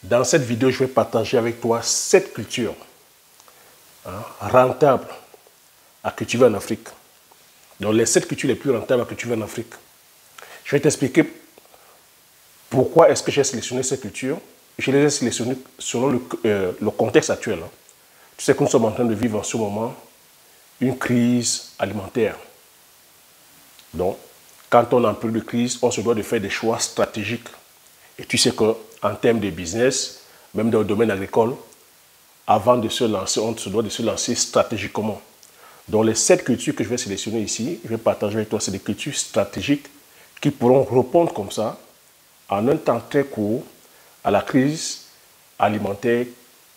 Dans cette vidéo, je vais partager avec toi 7 cultures rentables à cultiver en Afrique. Donc les 7 cultures les plus rentables à cultiver en Afrique. Je vais t'expliquer pourquoi est-ce que j'ai sélectionné ces cultures. Je les ai sélectionnées selon le contexte actuel. Tu sais que nous sommes en train de vivre en ce moment une crise alimentaire. Donc, quand on est en période de crise, on se doit de faire des choix stratégiques. Et tu sais qu'en termes de business, même dans le domaine agricole, avant de se lancer, on se doit de se lancer stratégiquement. Donc les 7 cultures que je vais sélectionner ici, je vais partager avec toi, c'est des cultures stratégiques qui pourront répondre comme ça, en un temps très court, à la crise alimentaire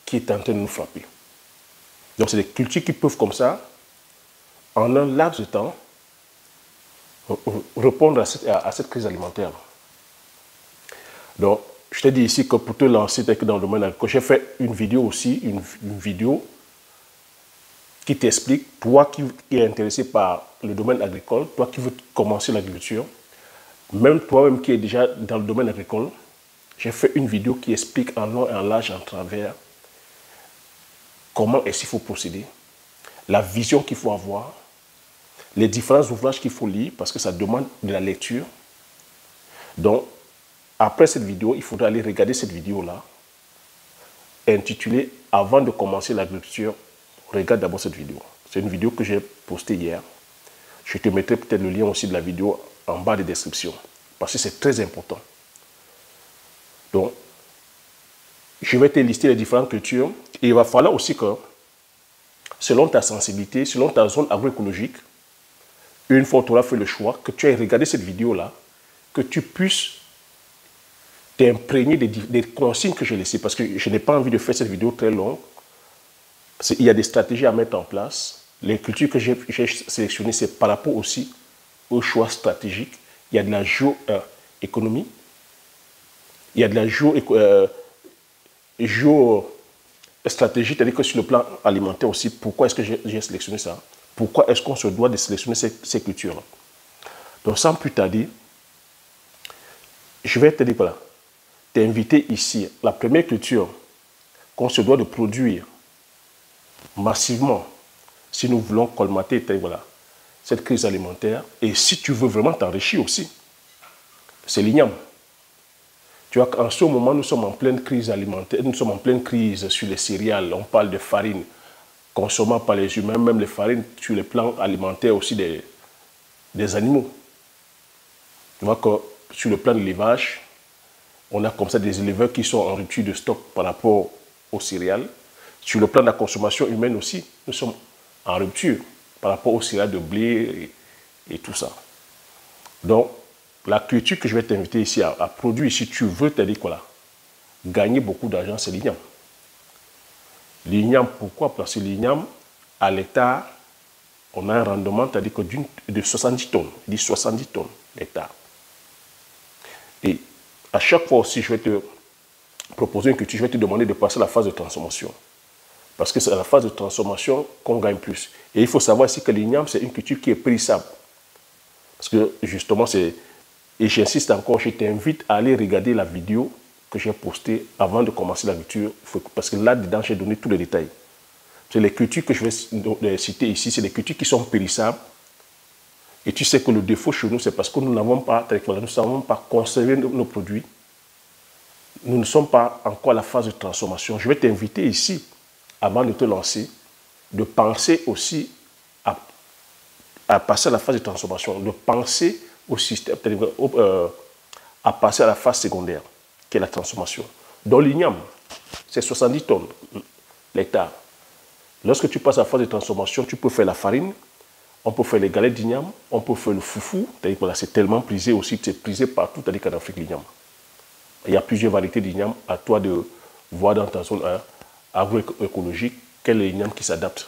qui est en train de nous frapper. Donc c'est des cultures qui peuvent comme ça, en un laps de temps, répondre à cette crise alimentaire. Donc, je t'ai dit ici que pour te lancer dans le domaine agricole, j'ai fait une vidéo aussi, une vidéo qui t'explique, toi qui es intéressé par le domaine agricole, toi qui veux commencer l'agriculture, même toi-même qui es déjà dans le domaine agricole, j'ai fait une vidéo qui explique en long et en large, en travers, comment est-ce qu'il faut procéder, la vision qu'il faut avoir, les différents ouvrages qu'il faut lire, parce que ça demande de la lecture. Donc, après cette vidéo, il faudra aller regarder cette vidéo-là, intitulée « Avant de commencer l'agriculture, regarde d'abord cette vidéo ». C'est une vidéo que j'ai postée hier. Je te mettrai peut-être le lien aussi de la vidéo en bas de description, parce que c'est très important. Donc, je vais te lister les différentes cultures. Et il va falloir aussi que, selon ta sensibilité, selon ta zone agroécologique, une fois que tu auras fait le choix, que tu aies regardé cette vidéo-là, que tu puisses t'imprégner des consignes que j'ai laissées, parce que je n'ai pas envie de faire cette vidéo très longue. Il y a des stratégies à mettre en place. Les cultures que j'ai sélectionnées, c'est par rapport aussi aux choix stratégiques. Il y a de la géoéconomie, il y a de la géostratégie, c'est-à-dire que sur le plan alimentaire aussi, pourquoi est-ce que j'ai sélectionné ça? Pourquoi est-ce qu'on se doit de sélectionner ces cultures-là? Donc sans plus tarder, je vais te dire voilà, t'inviter ici, la première culture qu'on se doit de produire massivement si nous voulons colmater voilà, cette crise alimentaire et si tu veux vraiment t'enrichir aussi, c'est l'igname. Tu vois qu'en ce moment, nous sommes en pleine crise alimentaire, nous sommes en pleine crise sur les céréales, on parle de farine consommée par les humains, même les farines sur le plan alimentaire aussi des animaux. Tu vois que sur le plan de l'élevage, on a comme ça des éleveurs qui sont en rupture de stock par rapport aux céréales. Sur le plan de la consommation humaine aussi, nous sommes en rupture par rapport aux céréales de blé et tout ça. Donc, la culture que je vais t'inviter ici à produire, si tu veux, t'as dit quoi là, gagner beaucoup d'argent, c'est l'igname. L'igname, pourquoi? Parce que l'igname, à l'hectare, on a un rendement, c'est-à-dire que de 70 tonnes, 70 tonnes l'hectare. Et à chaque fois aussi, je vais te proposer une culture, je vais te demander de passer à la phase de transformation. Parce que c'est à la phase de transformation qu'on gagne plus. Et il faut savoir ici que l'igname, c'est une culture qui est périssable. Parce que justement, et j'insiste encore, je t'invite à aller regarder la vidéo que j'ai postée avant de commencer l'agriculture. Parce que là-dedans, j'ai donné tous les détails. Les cultures que je vais citer ici, c'est des cultures qui sont périssables. Et tu sais que le défaut chez nous, c'est parce que nous n'avons pas, nous ne savons pas conserver nos produits. Nous ne sommes pas encore à la phase de transformation. Je vais t'inviter ici, avant de te lancer, de penser aussi à passer à la phase de transformation, de penser au système, à passer à la phase secondaire, qui est la transformation. Dans l'igname, c'est 70 tonnes l'hectare. Lorsque tu passes à la phase de transformation, tu peux faire la farine, on peut faire les galettes d'igname, on peut faire le foufou, c'est tellement prisé aussi, c'est prisé partout, c'est-à-dire qu'en Afrique, l'igname. Il y a plusieurs variétés d'igname, à toi de voir dans ta zone agroécologique quel est l'igname qui s'adapte.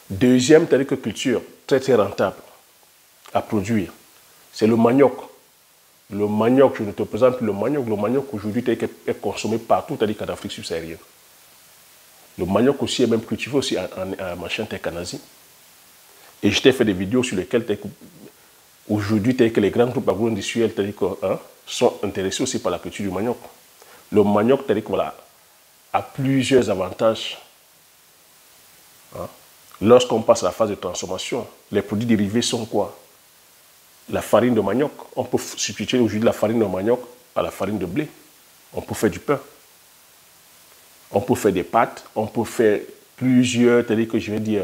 Deuxième culture très très rentable à produire, c'est le manioc. Le manioc, je ne te présente plus le manioc aujourd'hui est consommé partout, c'est-à-dire qu'en Afrique subsaharienne. Le manioc aussi est même cultivé aussi en machin Tekanazi. Et je t'ai fait des vidéos sur lesquelles aujourd'hui les grands groupes agro-industriels sont intéressés aussi par la culture du manioc. Le manioc, voilà, a plusieurs avantages. Hein? Lorsqu'on passe à la phase de transformation, les produits dérivés sont quoi? La farine de manioc. On peut substituer aujourd'hui la farine de manioc à la farine de blé. On peut faire du pain. On peut faire des pâtes. On peut faire plusieurs, c'est-à-dire que je vais dire,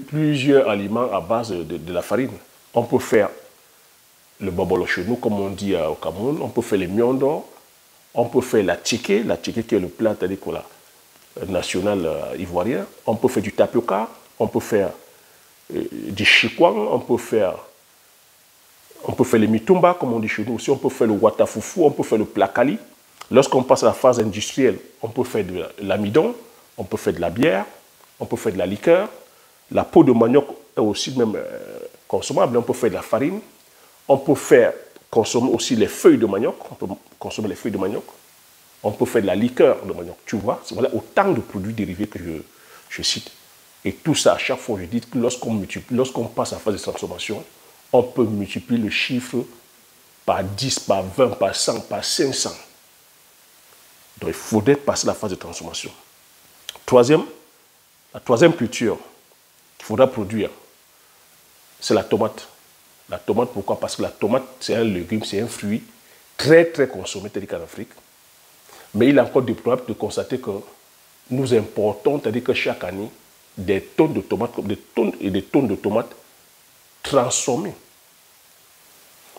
plusieurs aliments à base de la farine. On peut faire le bobolo chez nous, comme on dit au Cameroun. On peut faire les miondo. On peut faire la tchiké qui est le plat national ivoirien. On peut faire du tapioca. On peut faire du chikwang. On peut faire les mitumba, comme on dit chez nous aussi. On peut faire le watafoufou. On peut faire le plakali. Lorsqu'on passe à la phase industrielle, on peut faire de l'amidon. On peut faire de la bière. On peut faire de la liqueur. La peau de manioc est aussi même consommable. On peut faire de la farine. On peut consommer aussi les feuilles de manioc. On peut consommer les feuilles de manioc. On peut faire de la liqueur de manioc. Tu vois, voilà autant de produits dérivés que je cite. Et tout ça, à chaque fois, je dis que lorsqu'on passe à la phase de transformation, on peut multiplier le chiffre par 10, par 20, par 100, par 500. Donc, il faudrait passer la phase de transformation. La troisième culture qu'il faudra produire, c'est la tomate. La tomate, pourquoi? Parce que la tomate, c'est un légume, c'est un fruit très, très consommé, tel qu'en Afrique. Mais il est encore déplorable de constater que nous importons, c'est-à-dire que chaque année, des tonnes de tomates, des tonnes et des tonnes de tomates transformées.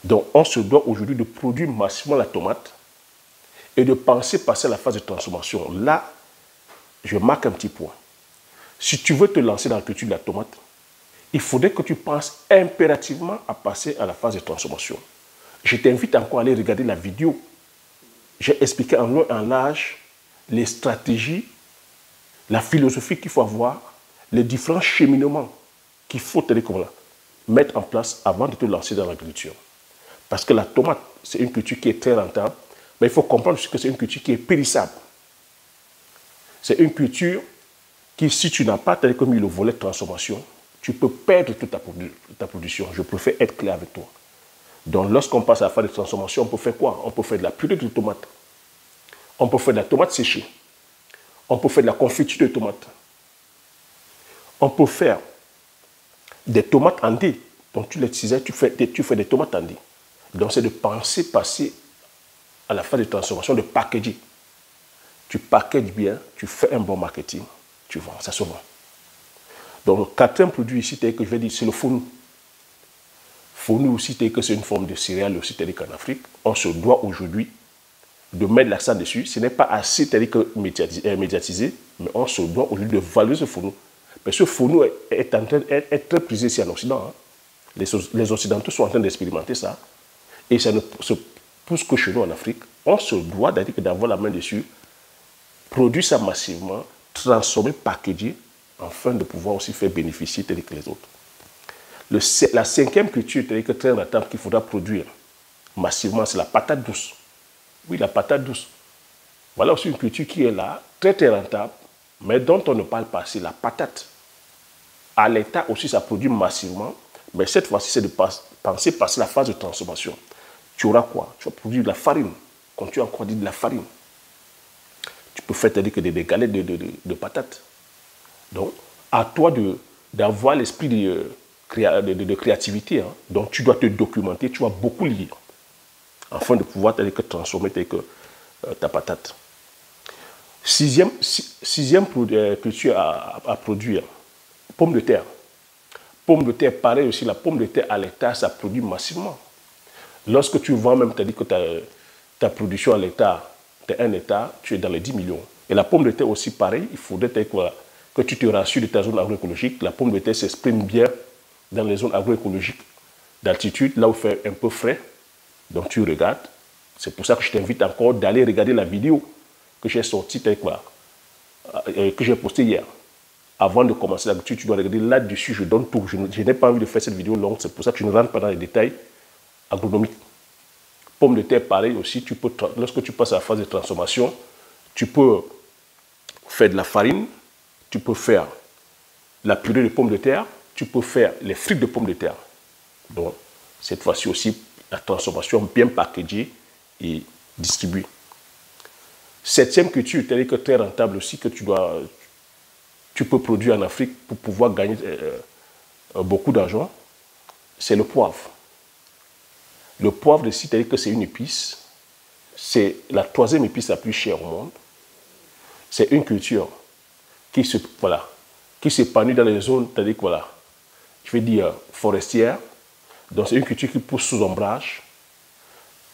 Donc, on se doit aujourd'hui de produire massivement la tomate et de penser passer à la phase de transformation. Là, je marque un petit point. Si tu veux te lancer dans la culture de la tomate, il faudrait que tu penses impérativement à passer à la phase de transformation. Je t'invite encore à aller regarder la vidéo. J'ai expliqué en long et en large les stratégies, la philosophie qu'il faut avoir, les différents cheminements qu'il faut mettre en place avant de te lancer dans l'agriculture. Parce que la tomate, c'est une culture qui est très rentable, mais il faut comprendre que c'est une culture qui est périssable. C'est une culture qui, si tu n'as pas mis le volet de transformation, tu peux perdre toute ta production. Je préfère être clair avec toi. Donc, lorsqu'on passe à la phase de transformation, on peut faire quoi? On peut faire de la purée de tomates. On peut faire de la tomate séchée. On peut faire de la confiture de tomates. On peut faire des tomates en dés. Donc, tu les tisais, tu fais des tomates en dés. Donc, c'est de penser passer à la phase de transformation, de packager. Tu packages bien, tu fais un bon marketing, tu vends, ça se vend. Donc, le quatrième produit ici, que je vais dire, c'est le founou. Founou aussi, que c'est une forme de céréale aussi, qu'en Afrique, on se doit aujourd'hui de mettre l'accent dessus. Ce n'est pas assez médiatisé, mais on se doit aujourd'hui de valoriser ce founou. Mais ce founou est en train d'être très prisé ici en Occident. Hein. Les Occidentaux sont en train d'expérimenter ça. Et ça ne se pousse que chez nous en Afrique. On se doit d'avoir la main dessus, produire ça massivement, transformer, packager, afin de pouvoir aussi faire bénéficier tel que les autres. La cinquième culture très rentable qu'il faudra produire massivement, c'est la patate douce. Oui, la patate douce. Voilà aussi une culture qui est là, très très rentable, mais dont on ne parle pas, c'est la patate. À l'état aussi, ça produit massivement, mais cette fois-ci, c'est de penser passer la phase de transformation. Tu auras quoi? Tu vas produire de la farine. Quand tu as encore dit de la farine, tu peux faire des galettes de patates. Donc, à toi d'avoir l'esprit de créativité. Hein. Donc, tu dois te documenter, tu vas beaucoup lire, afin de pouvoir transformer ta patate. Sixième culture à produire, pomme de terre. Pomme de terre, pareil aussi, la pomme de terre à l'hectare, ça produit massivement. Lorsque tu vends même, que ta production à l'hectare, tu as 1 hectare, tu es dans les 10 millions. Et la pomme de terre aussi, pareil, il faudrait que tu te rassures de ta zone agroécologique. La pomme de terre s'exprime bien dans les zones agroécologiques d'altitude, là où il fait un peu frais. Donc tu regardes. C'est pour ça que je t'invite encore d'aller regarder la vidéo que j'ai sortie, que j'ai postée hier. Avant de commencer l'agriculture, tu dois regarder là-dessus, je donne tout. Je n'ai pas envie de faire cette vidéo longue, c'est pour ça que je ne rentre pas dans les détails agronomiques. Pomme de terre, pareil aussi, lorsque tu passes à la phase de transformation, tu peux faire de la farine, tu peux faire la purée de pommes de terre, tu peux faire les frites de pommes de terre. Donc, cette fois-ci aussi, la transformation bien packagée et distribuée. Septième culture, c'est-à-dire que très rentable aussi, que tu peux produire en Afrique pour pouvoir gagner beaucoup d'argent, c'est le poivre. Le poivre, c'est-à-dire que c'est une épice, c'est la troisième épice la plus chère au monde. C'est une culture qui s'épanouit dans les zones, c'est-à-dire que je vais dire forestières. Donc c'est une culture qui pousse sous ombrage.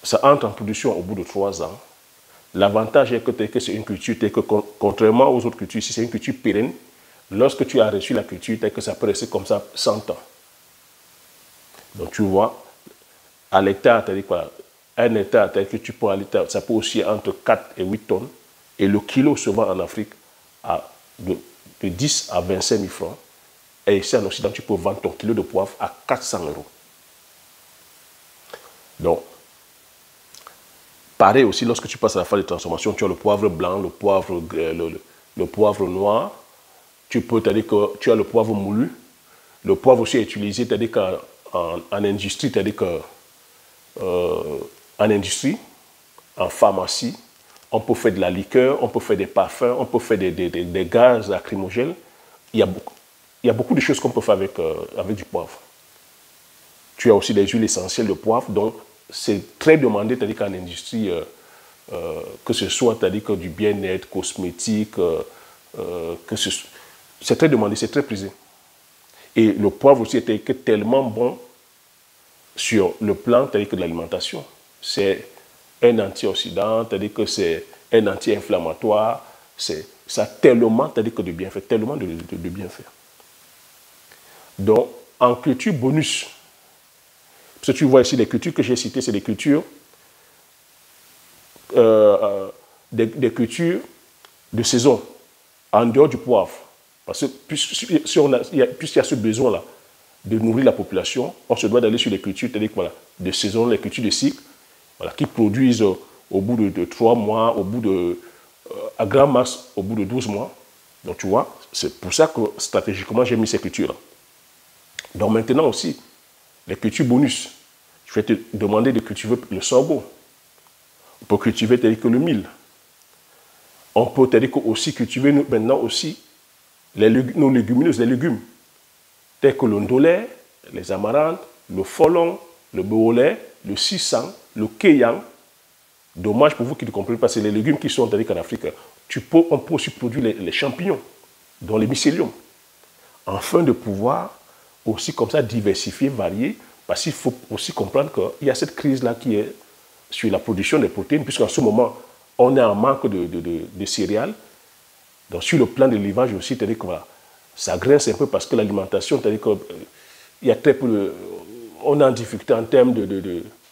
Ça entre en production au bout de 3 ans. L'avantage est que c'est une culture, que contrairement aux autres cultures, si c'est une culture pérenne, lorsque tu as reçu la culture, que ça peut rester comme ça 100 ans. Donc tu vois, à l'hectare, un hectare, que tu peux à l'hectare, ça peut aussi entre 4 et 8 tonnes. Et le kilo se vend en Afrique de 10 à 25 000 francs. Et ici en Occident, tu peux vendre ton kilo de poivre à 400 €. Donc, pareil aussi, lorsque tu passes à la phase de transformation, tu as le poivre blanc, le poivre noir. Tu as le poivre moulu. Le poivre aussi est utilisé, c'est-à-dire qu'en industrie, c'est-à-dire qu'en industrie, en pharmacie, on peut faire de la liqueur, on peut faire des parfums, on peut faire des gaz lacrymogènes. Il y a beaucoup de choses qu'on peut faire avec du poivre. Tu as aussi des huiles essentielles de poivre, donc c'est très demandé, c'est-à-dire qu'en industrie, que ce soit, c'est-à-dire que du bien-être, cosmétique, c'est très demandé, c'est très prisé. Et le poivre aussi est tellement bon sur le plan, c'est-à-dire que de l'alimentation. C'est un antioxydant, c'est-à-dire que c'est un anti-inflammatoire, ça a tellement, c'est-à-dire que de bienfaits, tellement de bienfaits. Donc, en culture bonus, parce que tu vois ici les cultures que j'ai citées, c'est des cultures, des cultures de saison, en dehors du poivre. Parce que puisqu'il y a ce besoin-là de nourrir la population, on se doit d'aller sur les cultures, c'est-à-dire de saison, les cultures de cycle, qui produisent au bout de 3 mois, à grand max, au bout de 12 mois. Donc tu vois, c'est pour ça que stratégiquement, j'ai mis ces cultures-là. Donc maintenant aussi, les cultures bonus, je vais te demander de cultiver le sorgho. On peut cultiver tel que le mil. On peut aussi cultiver maintenant aussi nos légumineuses, les légumes, tels que le ndolé, les amarantes, le folon, le boolé, le sisang, le keyang. Dommage pour vous qui ne comprenez pas, c'est les légumes qui sont en Afrique. On peut aussi produire les champignons, dont les mycéliums, afin de pouvoir aussi comme ça diversifier, varier, parce qu'il faut aussi comprendre qu'il y a cette crise-là qui est sur la production des protéines, puisqu'en ce moment, on est en manque de céréales. Donc sur le plan de l'élevage aussi, c'est-à-dire que ça grince un peu parce que l'alimentation, c'est-à-dire qu'il y a très peu on est en difficulté en termes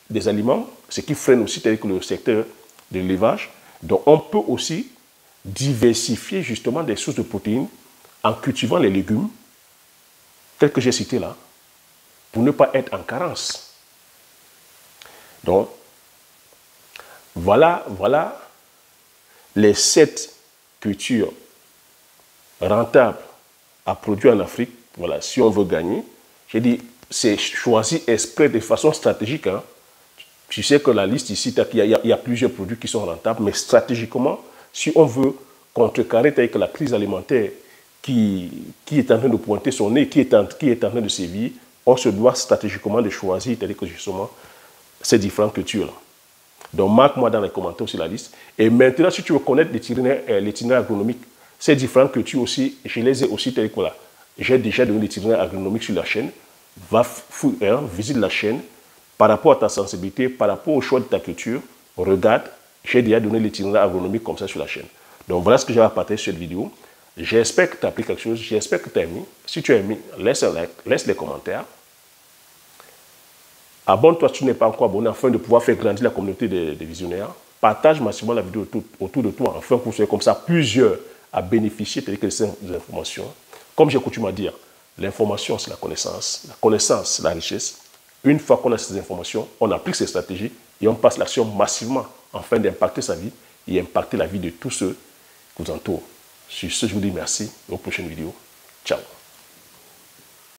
des aliments, ce qui freine aussi, c'est-à-dire que le secteur de l'élevage. Donc on peut aussi diversifier justement des sources de protéines en cultivant les légumes, tels que j'ai cités là, pour ne pas être en carence. Donc, voilà les 7 cultures rentables à produire en Afrique. Voilà, si on veut gagner, j'ai dit, c'est choisi exprès de façon stratégique. Hein. Tu sais que la liste ici, il y a plusieurs produits qui sont rentables, mais stratégiquement, si on veut contrecarrer avec la crise alimentaire qui est en train de pointer son nez, qui est en train de sévir, on se doit stratégiquement de choisir, c'est-à-dire que justement, ces différentes cultures-là. Donc, marque-moi dans les commentaires aussi la liste. Et maintenant, si tu veux connaître l'itinéraire agronomique, ces différentes cultures aussi, je les ai aussi, c'est-à-dire que j'ai déjà donné l'itinéraire agronomique sur la chaîne. Visite la chaîne par rapport à ta sensibilité, par rapport au choix de ta culture. Regarde, j'ai déjà donné l'itinéraire agronomique comme ça sur la chaîne. Donc, voilà ce que j'ai à partager sur cette vidéo. J'espère que tu as appris quelque chose. J'espère que tu as aimé. Si tu as aimé, laisse un like, laisse les commentaires. Abonne-toi si tu n'es pas encore abonné afin de pouvoir faire grandir la communauté des visionnaires. Partage massivement la vidéo autour de toi afin que vous soyez comme ça plusieurs à bénéficier de ces informations. Comme j'ai coutume à dire, l'information c'est la connaissance, c'est la richesse. Une fois qu'on a ces informations, on applique ces stratégies et on passe l'action massivement afin d'impacter sa vie et impacter la vie de tous ceux qui vous entourent. Sur ce, je vous dis merci et aux prochaines vidéos. Ciao.